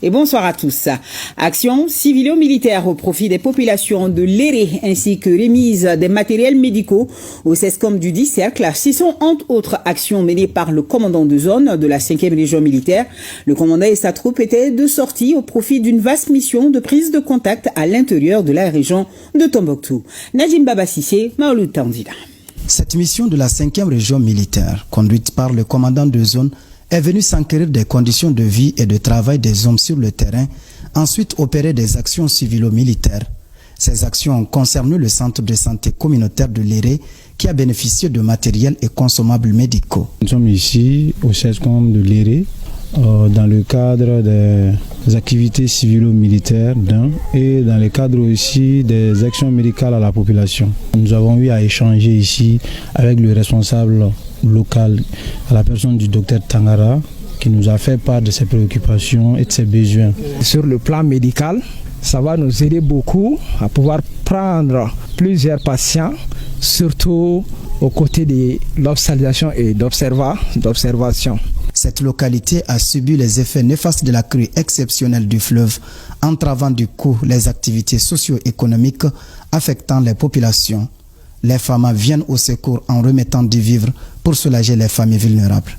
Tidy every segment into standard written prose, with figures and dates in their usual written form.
Et bonsoir à tous. Action civilo-militaire au profit des populations de Léré ainsi que remise des matériels médicaux au CESCOM du 10 cercle. Ce sont entre autres actions menées par le commandant de zone de la 5e région militaire. Le commandant et sa troupe étaient de sortie au profit d'une vaste mission de prise de contact à l'intérieur de la région de Tombouctou. Najim Baba Sissé, Maouloud Tandida. Cette mission de la 5e région militaire, conduite par le commandant de zone, est venu s'enquérir des conditions de vie et de travail des hommes sur le terrain, ensuite opérer des actions civilo-militaires. Ces actions ont concerné le centre de santé communautaire de Léré qui a bénéficié de matériel et consommables médicaux. Nous sommes ici au CESCOM de Léré dans le cadre des activités civilo-militaires et dans le cadre aussi des actions médicales à la population. Nous avons eu à échanger ici avec le responsable local, à la personne du docteur Tangara, qui nous a fait part de ses préoccupations et de ses besoins. Sur le plan médical, ça va nous aider beaucoup à pouvoir prendre plusieurs patients, surtout aux côtés de l'hospitalisation et d'observation. Cette localité a subi les effets néfastes de la crue exceptionnelle du fleuve, entravant du coup les activités socio-économiques affectant les populations. Les FAMA viennent au secours en remettant du vivre pour soulager les familles vulnérables.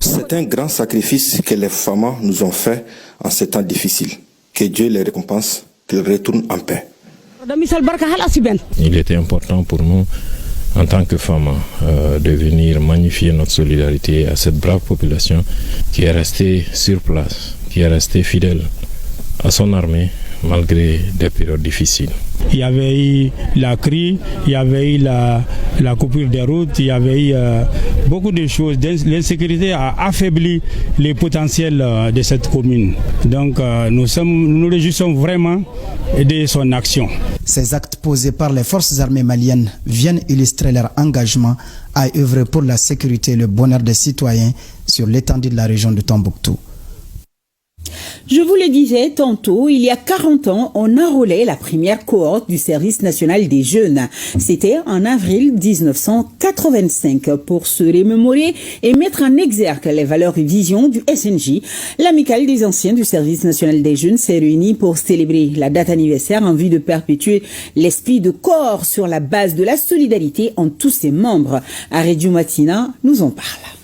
C'est un grand sacrifice que les FAMA nous ont fait en ces temps difficiles. Que Dieu les récompense, qu'ils retournent en paix. Il était important pour nous, en tant que FAMA, de venir magnifier notre solidarité à cette brave population qui est restée sur place, qui est restée fidèle à son armée malgré des périodes difficiles. Il y avait eu la crue, il y avait eu la coupure des routes, il y avait eu beaucoup de choses. L'insécurité a affaibli les potentiels de cette commune. Donc nous réjouissons vraiment de son action. Ces actes posés par les forces armées maliennes viennent illustrer leur engagement à œuvrer pour la sécurité et le bonheur des citoyens sur l'étendue de la région de Tombouctou. Je vous le disais tantôt, il y a 40 ans, on enrôlait la première cohorte du service national des jeunes. C'était en avril 1985. Pour se remémorer et mettre en exergue les valeurs et visions du SNJ, l'amicale des anciens du service national des jeunes s'est réunie pour célébrer la date anniversaire en vue de perpétuer l'esprit de corps sur la base de la solidarité entre tous ses membres. Arédiou Matina nous en parle.